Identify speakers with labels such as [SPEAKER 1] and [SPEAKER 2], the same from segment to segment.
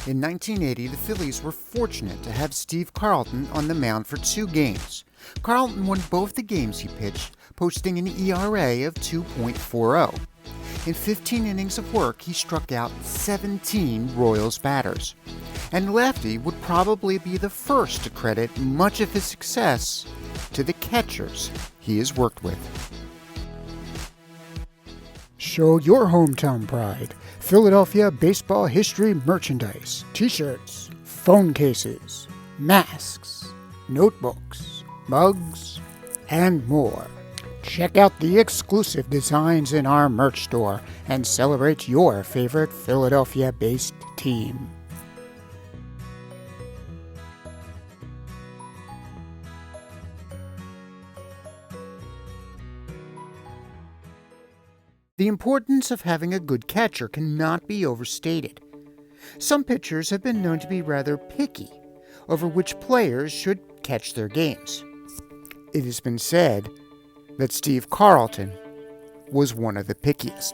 [SPEAKER 1] In 1980, the Phillies were fortunate to have Steve Carlton on the mound for 2 games. Carlton won both the games he pitched, posting an ERA of 2.40. In 15 innings of work, he struck out 17 Royals batters. And Lefty would probably be the first to credit much of his success to the catchers he has worked with.
[SPEAKER 2] Show your hometown pride. Philadelphia baseball history merchandise, t-shirts, phone cases, masks, notebooks, mugs, and more. Check out the exclusive designs in our merch store and celebrate your favorite Philadelphia-based team.
[SPEAKER 1] The importance of having a good catcher cannot be overstated. Some pitchers have been known to be rather picky over which players should catch their games. It has been said that Steve Carlton was one of the pickiest.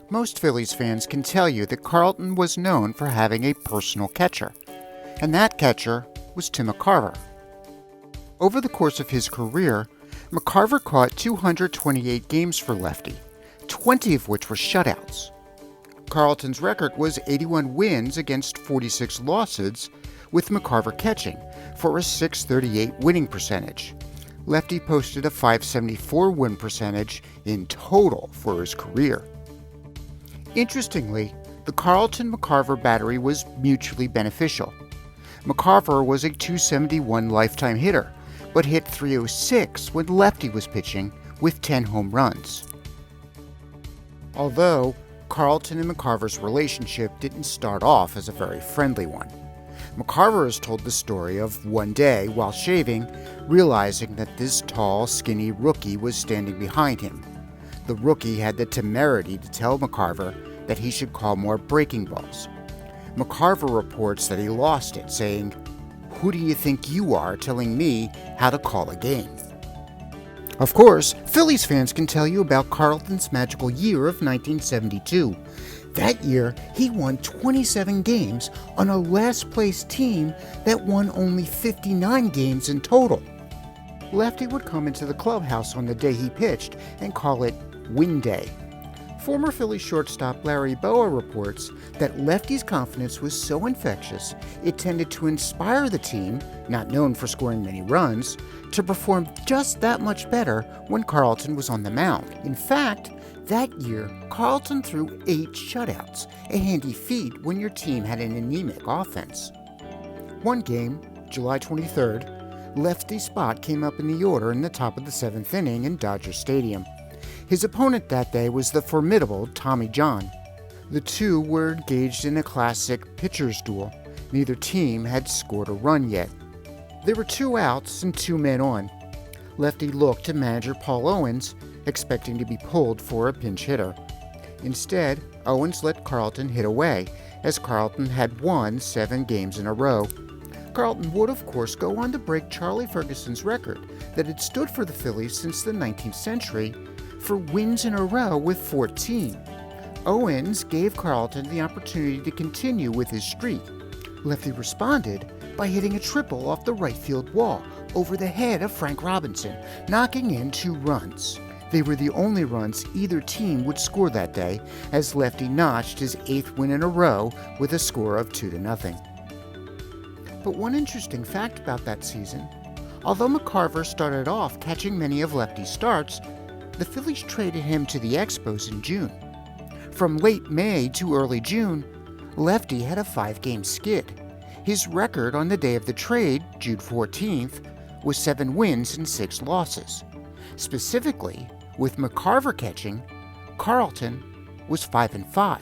[SPEAKER 1] Most Phillies fans can tell you that Carlton was known for having a personal catcher, and that catcher was Tim McCarver. Over the course of his career, McCarver caught 228 games for Lefty, 20 of which were shutouts. Carlton's record was 81 wins against 46 losses, with McCarver catching for a .638 winning percentage. Lefty posted a .574 win percentage in total for his career. Interestingly, the Carlton-McCarver battery was mutually beneficial. McCarver was a .271 lifetime hitter, but hit .306 when Lefty was pitching with 10 home runs. Although Carlton and McCarver's relationship didn't start off as a very friendly one. McCarver has told the story of one day, while shaving, realizing that this tall, skinny rookie was standing behind him. The rookie had the temerity to tell McCarver that he should call more breaking balls. McCarver reports that he lost it, saying, "Who do you think you are telling me how to call a game?" Of course, Phillies fans can tell you about Carlton's magical year of 1972. That year, he won 27 games on a last-place team that won only 59 games in total. Lefty would come into the clubhouse on the day he pitched and call it Win Day. Former Phillies shortstop Larry Bowa reports that Lefty's confidence was so infectious, it tended to inspire the team, not known for scoring many runs, to perform just that much better when Carlton was on the mound. In fact, that year, Carlton threw 8 shutouts, a handy feat when your team had an anemic offense. One game, July 23rd, Lefty's spot came up in the order in the top of the 7th inning in Dodger Stadium. His opponent that day was the formidable Tommy John. The two were engaged in a classic pitcher's duel. Neither team had scored a run yet. There were 2 outs and 2 men on. Lefty looked to manager Paul Owens, expecting to be pulled for a pinch hitter. Instead, Owens let Carlton hit away, as Carlton had won 7 games in a row. Carlton would, of course, go on to break Charlie Ferguson's record that had stood for the Phillies since the 19th century for wins in a row with 14. Owens gave Carlton the opportunity to continue with his streak. Lefty responded by hitting a triple off the right field wall over the head of Frank Robinson, knocking in 2 runs. They were the only runs either team would score that day, as Lefty notched his 8th win in a row with a score of 2-0. But one interesting fact about that season, although McCarver started off catching many of Lefty's starts, the Phillies traded him to the Expos in June. From late May to early June, Lefty had a 5-game skid. His record on the day of the trade, June 14th, was 7 wins and 6 losses. Specifically, with McCarver catching, Carlton was 5-5.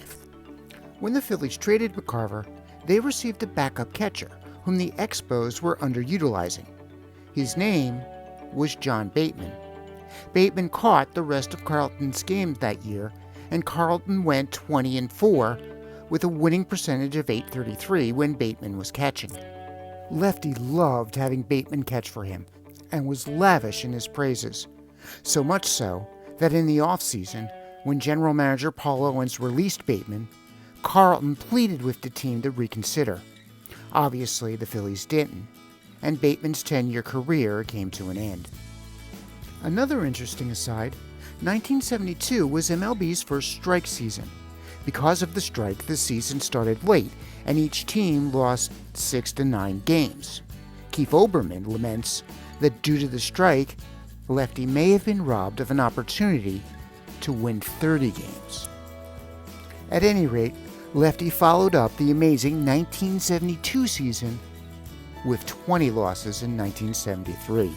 [SPEAKER 1] When the Phillies traded McCarver, they received a backup catcher whom the Expos were underutilizing. His name was John Bateman. Bateman caught the rest of Carlton's games that year, and Carlton went 20-4 with a winning percentage of .833 when Bateman was catching. Lefty loved having Bateman catch for him and was lavish in his praises. So much so that in the offseason, when general manager Paul Owens released Bateman, Carlton pleaded with the team to reconsider. Obviously, the Phillies didn't, and Bateman's 10-year career came to an end. Another interesting aside, 1972 was MLB's first strike season. Because of the strike, the season started late, and each team lost 6 to 9 games. Keith Olbermann laments that due to the strike, Lefty may have been robbed of an opportunity to win 30 games. At any rate, Lefty followed up the amazing 1972 season with 20 losses in 1973.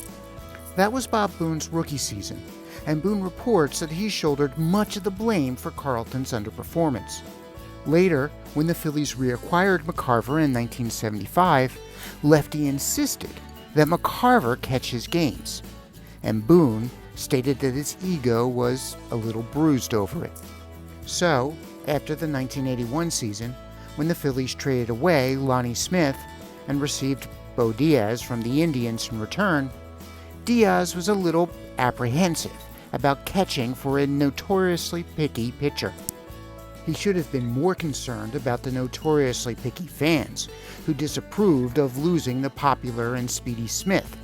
[SPEAKER 1] That was Bob Boone's rookie season, and Boone reports that he shouldered much of the blame for Carlton's underperformance. Later, when the Phillies reacquired McCarver in 1975, Lefty insisted that McCarver catch his games, and Boone stated that his ego was a little bruised over it. So, after the 1981 season, when the Phillies traded away Lonnie Smith and received Bo Diaz from the Indians in return, Diaz was a little apprehensive about catching for a notoriously picky pitcher. He should have been more concerned about the notoriously picky fans who disapproved of losing the popular and speedy Smith.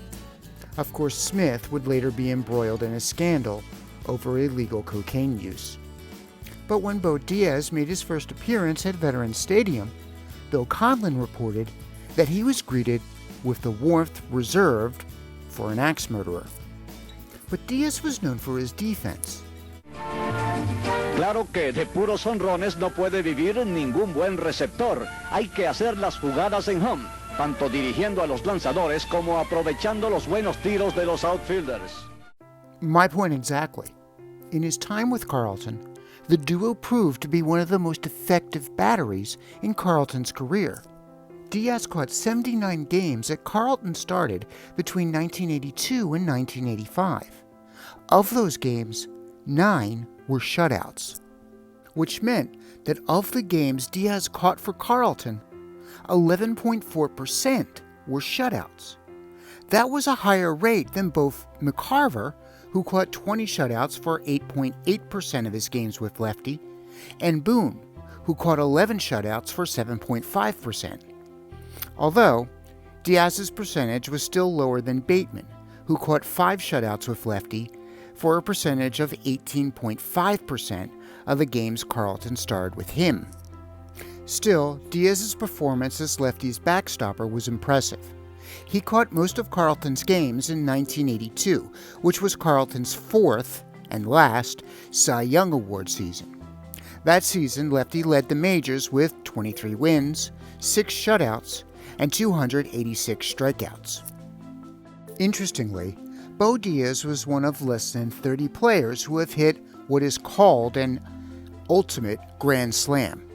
[SPEAKER 1] Of course, Smith would later be embroiled in a scandal over illegal cocaine use. But when Bo Diaz made his first appearance at Veterans Stadium, Bill Conlon reported that he was greeted with the warmth reserved for an axe murderer. But Diaz was known for his defense.
[SPEAKER 3] Claro que de puros honrones no puede vivir ningún buen receptor. Hay que hacer las jugadas en home, tanto dirigiendo a los lanzadores como aprovechando los buenos tiros de los outfielders.
[SPEAKER 1] My point exactly. In his time with Carlton, the duo proved to be one of the most effective batteries in Carlton's career. Diaz caught 79 games that Carlton started between 1982 and 1985. Of those games, 9 were shutouts, which meant that of the games Diaz caught for Carlton, 11.4% were shutouts. That was a higher rate than both McCarver, who caught 20 shutouts for 8.8% of his games with Lefty, and Boone, who caught 11 shutouts for 7.5%. Although, Diaz's percentage was still lower than Bateman, who caught 5 shutouts with Lefty for a percentage of 18.5% of the games Carlton started with him. Still, Diaz's performance as Lefty's backstopper was impressive. He caught most of Carlton's games in 1982, which was Carlton's 4th and last Cy Young Award season. That season, Lefty led the majors with 23 wins, 6 shutouts, and 286 strikeouts. Interestingly, Bo Diaz was one of less than 30 players who have hit what is called an ultimate grand slam.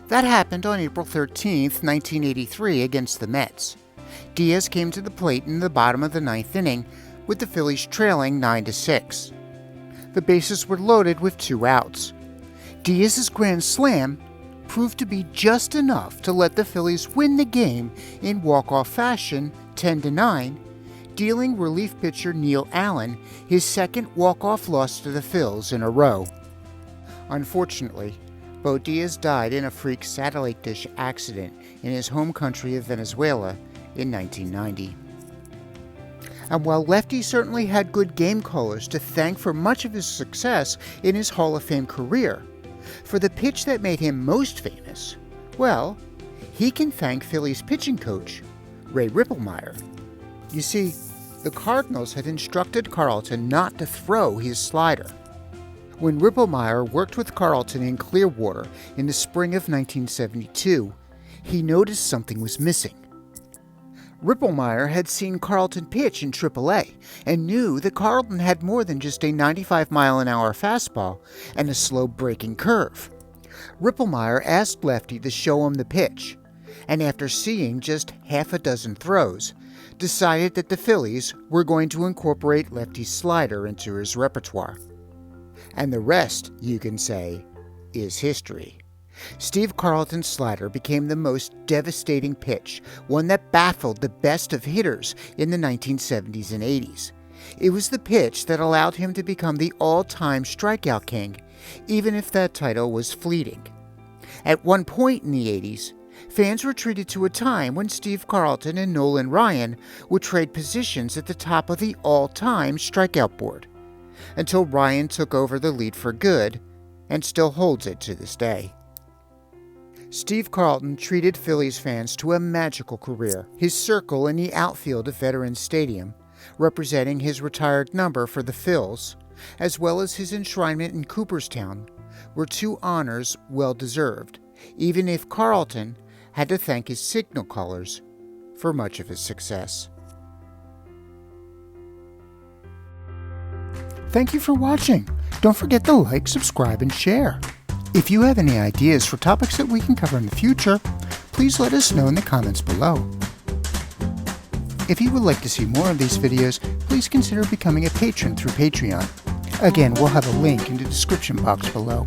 [SPEAKER 1] That happened on April 13, 1983 against the Mets. Diaz came to the plate in the bottom of the 9th inning with the Phillies trailing 9-6. The bases were loaded with 2 outs. Diaz's grand slam proved to be just enough to let the Phillies win the game in walk-off fashion 10-9, dealing relief pitcher Neil Allen his second walk-off loss to the Phils in a row. Unfortunately, Bo Diaz died in a freak satellite dish accident in his home country of Venezuela in 1990. And while Lefty certainly had good game callers to thank for much of his success in his Hall of Fame career, for the pitch that made him most famous, well, he can thank Phillies pitching coach Ray Ripplemeyer. You see, the Cardinals had instructed Carlton not to throw his slider. When Ripplemeyer worked with Carlton in Clearwater in the spring of 1972, he noticed something was missing. Ripplemeyer had seen Carlton pitch in AAA and knew that Carlton had more than just a 95-mile-an-hour fastball and a slow breaking curve. Ripplemeyer asked Lefty to show him the pitch, and after seeing just half a dozen throws, decided that the Phillies were going to incorporate Lefty's slider into his repertoire. And the rest, you can say, is history. Steve Carlton's slider became the most devastating pitch, one that baffled the best of hitters in the 1970s and 80s. It was the pitch that allowed him to become the all-time strikeout king, even if that title was fleeting. At one point in the 80s, fans were treated to a time when Steve Carlton and Nolan Ryan would trade positions at the top of the all-time strikeout board, until Ryan took over the lead for good, and still holds it to this day. Steve Carlton treated Phillies fans to a magical career. His circle in the outfield of Veterans Stadium, representing his retired number for the Phils, as well as his enshrinement in Cooperstown, were two honors well deserved, even if Carlton had to thank his signal callers for much of his success.
[SPEAKER 2] Thank you for watching. Don't forget to like, subscribe, and share. If you have any ideas for topics that we can cover in the future, please let us know in the comments below. If you would like to see more of these videos, please consider becoming a patron through Patreon. Again, we'll have a link in the description box below.